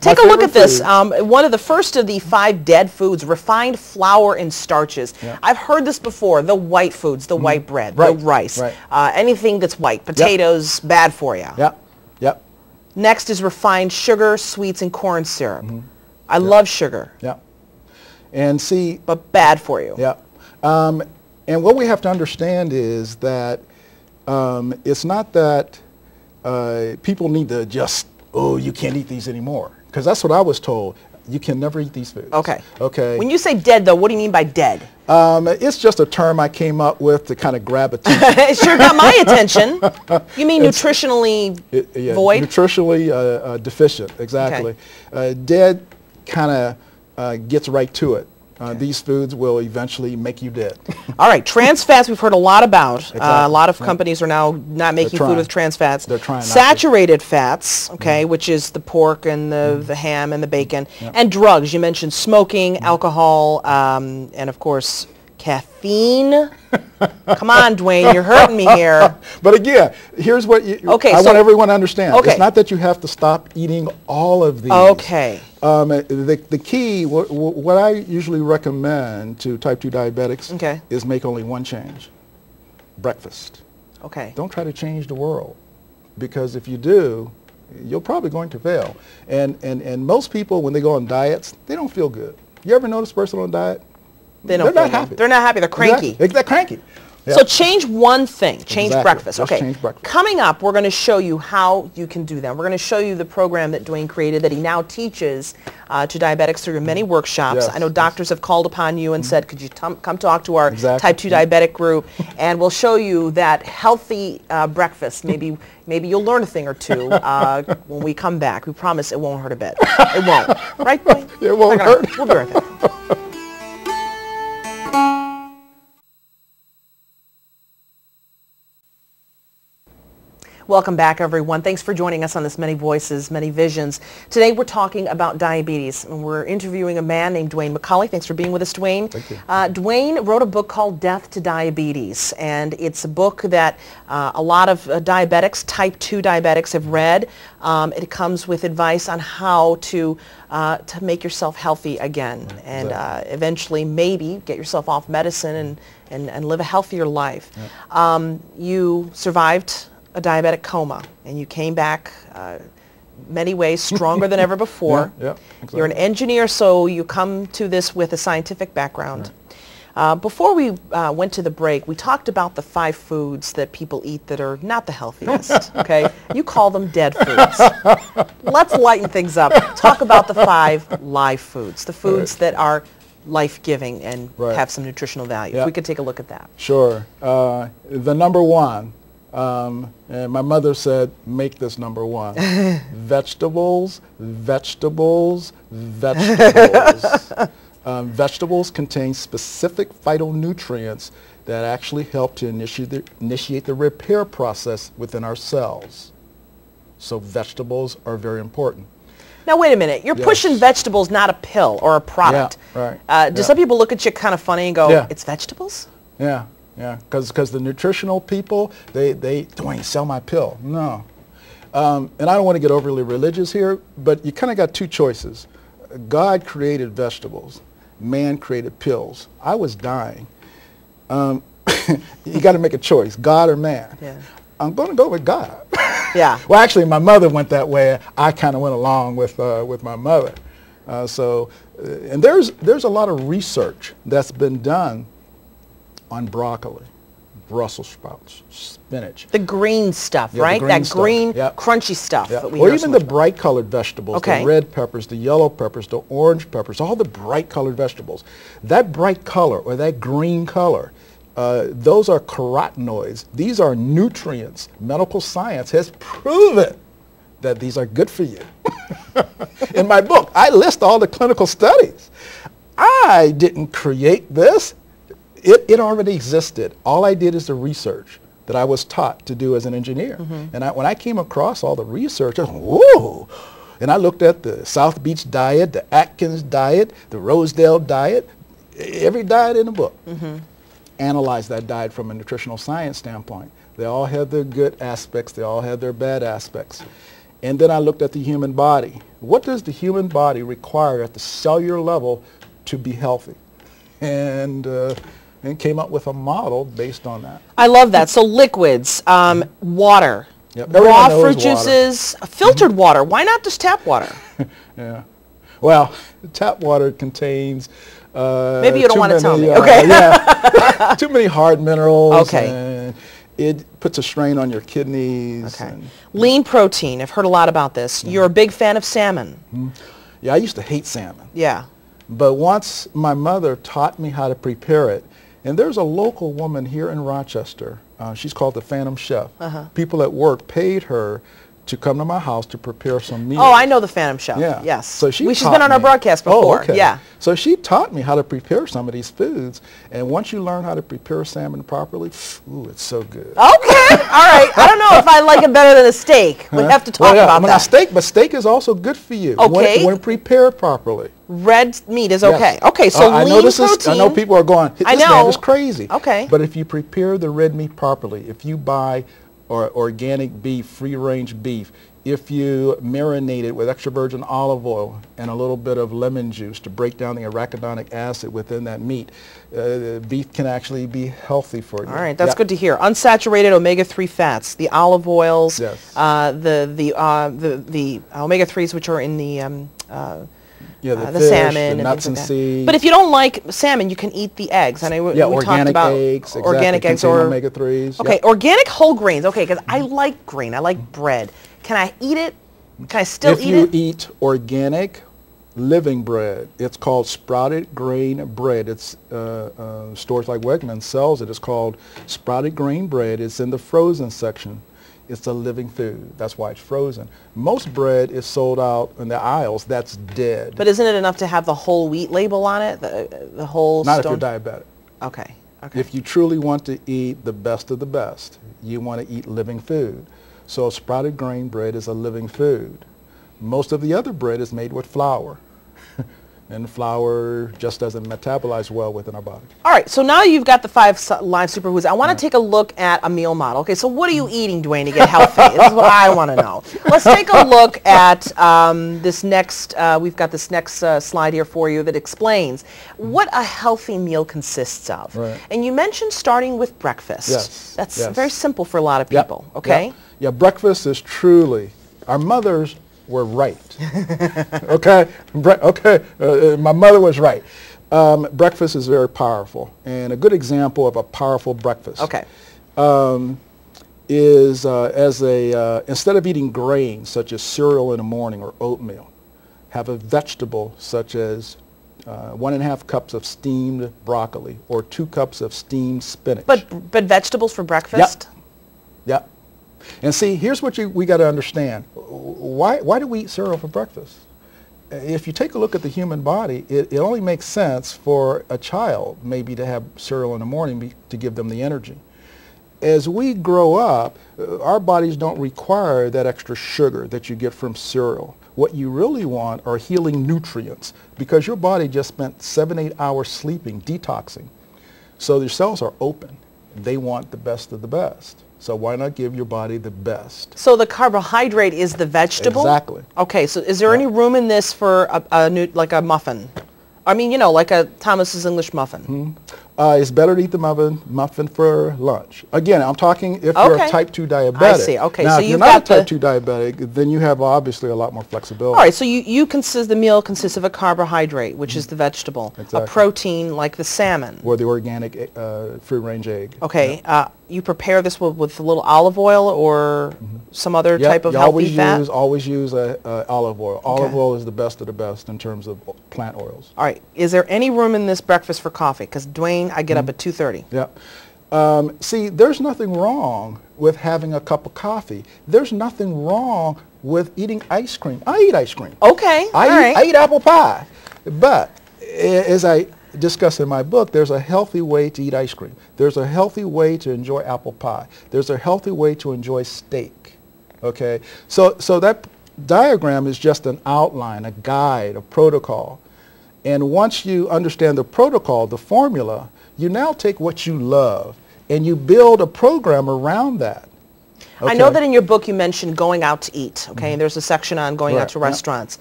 Take a look at this. One of the first of the 5 dead foods, refined flour and starches. Yeah. I've heard this before, the white foods, the white bread, the rice, anything that's white, potatoes, bad for you. Yep, yep. Next is refined sugar, sweets, and corn syrup. I love sugar. Yeah. And see. But bad for you. Yeah. And what we have to understand is that it's not that people need to just, oh, you can't eat these anymore. Because that's what I was told. You can never eat these foods. Okay. Okay. When you say dead, though, what do you mean by dead? It's just a term I came up with to kind of grab attention. It sure got my attention. You mean nutritionally void? Nutritionally deficient, exactly. Okay. Dead kind of gets right to it. These foods will eventually make you dead. All right, trans fats we've heard a lot about. Exactly. A lot of companies are now not making food with trans fats. They're trying. Saturated fats, okay, which is the pork and the ham and the bacon, and drugs. You mentioned smoking, alcohol, and of course caffeine. Come on, Dwayne, you're hurting me here. But again, here's what I want everyone to understand. It's not that you have to stop eating all of these. Okay. The key, what I usually recommend to type 2 diabetics is make only one change. Breakfast. Okay. Don't try to change the world, because if you do, you're probably going to fail. And most people, when they go on diets, they don't feel good. You ever notice a person on a diet? They're not happy. They're not happy. They're cranky. Exactly. They're cranky. Yep. So change one thing. Change breakfast. Just change breakfast. Coming up, we're going to show you how you can do that. We're going to show you the program that Dwayne created that he now teaches to diabetics through many workshops. Yes. I know doctors have called upon you and said, could you come talk to our type 2 diabetic group, and we'll show you that healthy breakfast. Maybe you'll learn a thing or two when we come back. We promise it won't hurt a bit. It won't. Right, Dwayne? It won't hurt. We'll be right back. Welcome back, everyone. Thanks for joining us on this Many Voices, Many Visions. Today we're talking about diabetes, and we're interviewing a man named Dwayne McCulley. Thanks for being with us, Dwayne. Thank you. Dwayne wrote a book called Death to Diabetes, and it's a book that a lot of diabetics, type 2 diabetics, have read. It comes with advice on how to make yourself healthy again, and eventually maybe get yourself off medicine and live a healthier life. Yeah. You survived a diabetic coma, and you came back many ways stronger than ever before. Exactly. You're an engineer, so you come to this with a scientific background. Before we went to the break, we talked about the 5 foods that people eat that are not the healthiest, okay? You call them dead foods. Let's lighten things up. Talk about the 5 live foods, the foods that are life-giving and have some nutritional value. If we could take a look at that. Sure. The number 1, and my mother said, make this number 1. Vegetables, vegetables, vegetables. Vegetables contain specific phytonutrients that actually help to initiate the repair process within our cells. So vegetables are very important. Now, wait a minute. You're pushing vegetables, not a pill or a product. Yeah, right. Do some people look at you kind of funny and go, it's vegetables? Yeah. Yeah, because the nutritional people, they Dwayne, sell my pill. No. And I don't want to get overly religious here, but you kind of got 2 choices. God created vegetables. Man created pills. I was dying. You got to make a choice, God or man. Yeah. I'm going to go with God. Yeah. Well, actually, my mother went that way. I kind of went along with my mother. And there's a lot of research that's been done on broccoli, Brussels sprouts, spinach. The green stuff, right? That green, crunchy stuff. That we or even the bright colored vegetables, the red peppers, the yellow peppers, the orange peppers, all the bright colored vegetables. That bright color or that green color, those are carotenoids. These are nutrients. Medical science has proven that these are good for you. In my book, I list all the clinical studies. I didn't create this. It already existed. All I did is the research that I was taught to do as an engineer. And when I came across all the research, I was, whoa! And I looked at the South Beach diet, the Atkins diet, the Rosedale diet, every diet in the book. Analyzed that diet from a nutritional science standpoint. They all had their good aspects. They all had their bad aspects. And then I looked at the human body. What does the human body require at the cellular level to be healthy? And came up with a model based on that. I love that. So liquids, water, Yep. raw fruit juices, filtered water. Why not just tap water? Yeah. Well, tap water contains maybe you don't want to tell me. Okay. Yeah, too many hard minerals. Okay. And it puts a strain on your kidneys. Okay. Lean protein. I've heard a lot about this. You're a big fan of salmon. Yeah, I used to hate salmon. Yeah. But once my mother taught me how to prepare it, and there's a local woman here in Rochester, she's called the Phantom Chef. People at work paid her to come to my house to prepare some meals. Oh, I know the Phantom Chef. Yeah. Yes. So she's been on our broadcast before. Oh, okay. Yeah. So she taught me how to prepare some of these foods, and once you learn how to prepare salmon properly, ooh, it's so good. Okay. All right. I don't know if I like it better than a steak. We have to talk about that. Steak, but steak is also good for you. Okay. When prepared properly. Red meat is Yes. okay. Okay, so I lean know protein. I know people are going, this man is crazy. Okay. But if you prepare the red meat properly, if you buy organic beef, free-range beef, if you marinate it with extra virgin olive oil and a little bit of lemon juice to break down the arachidonic acid within that meat, beef can actually be healthy for you. All right, that's good to hear. Unsaturated omega-3 fats, the olive oils, Yes. the omega-3s which are in the the fish, the salmon, nuts and and things like that. seeds. But if you don't like salmon, you can eat the eggs. I know we talked organic about eggs, organic eggs contain or omega-3s. Okay, Yep. organic whole grains. Okay, because I like grain. I like bread. Can I eat it? Can I still eat it? If you eat organic living bread, it's called sprouted grain bread. It's stores like Wegmans sells it. It's called sprouted grain bread. It's in the frozen section. It's a living food. That's why it's frozen. Most bread is sold out in the aisles. That's dead. But isn't it enough to have the whole wheat label on it? The whole Not if you're diabetic. Okay. Okay. If you truly want to eat the best of the best, you want to eat living food. So sprouted grain bread is a living food. Most of the other bread is made with flour. And flour just doesn't metabolize well within our body. All right, so now you've got the 5 live superfoods. I want to take a look at a meal model. Okay, so what are you eating, Dwayne, to get healthy? This is what I want to know. Let's take a look at this next, we've got this next slide here for you that explains what a healthy meal consists of. Right. And you mentioned starting with breakfast. Yes. That's yes. very simple for a lot of people, okay? Yep. Yeah, breakfast is truly, our mothers were right. Okay? My mother was right. Breakfast is very powerful. And a good example of a powerful breakfast is instead of eating grains such as cereal in the morning or oatmeal, have a vegetable such as 1.5 cups of steamed broccoli or 2 cups of steamed spinach. But vegetables for breakfast? Yep. And see, here's what we got to understand. Why do we eat cereal for breakfast? If you take a look at the human body, it only makes sense for a child maybe to have cereal in the morning to give them the energy. As we grow up, our bodies don't require that extra sugar that you get from cereal. What you really want are healing nutrients because your body just spent 7-8 hours sleeping, detoxing. So your cells are open. They want the best of the best. So why not give your body the best? So the carbohydrate is the vegetable? Exactly. Okay, so is there any room in this for like a muffin? I mean, you know, like a Thomas's English muffin. It's better to eat the muffin for lunch. Again, I'm talking if you're a type 2 diabetic. I see. Okay, now, so if you've you're not got a type 2 diabetic, then you have obviously a lot more flexibility. All right, so the meal consists of a carbohydrate, which is the vegetable, Exactly. a protein like the salmon. Or the organic free-range egg. Okay, you prepare this with a little olive oil or some other type of healthy fat? Always use olive oil. Olive oil is the best of the best in terms of plant oils. All right, is there any room in this breakfast for coffee? Because Dwayne, I get up at 2:30. Yeah. See, there's nothing wrong with having a cup of coffee. There's nothing wrong with eating ice cream. I eat ice cream. Okay, I eat apple pie. But as I discuss in my book, there's a healthy way to eat ice cream. There's a healthy way to enjoy apple pie. There's a healthy way to enjoy steak. Okay? So that diagram is just an outline, a guide, a protocol. And once you understand the protocol, the formula, you now take what you love and you build a program around that. I know that in your book you mentioned going out to eat, okay? There's a section on going out to restaurants.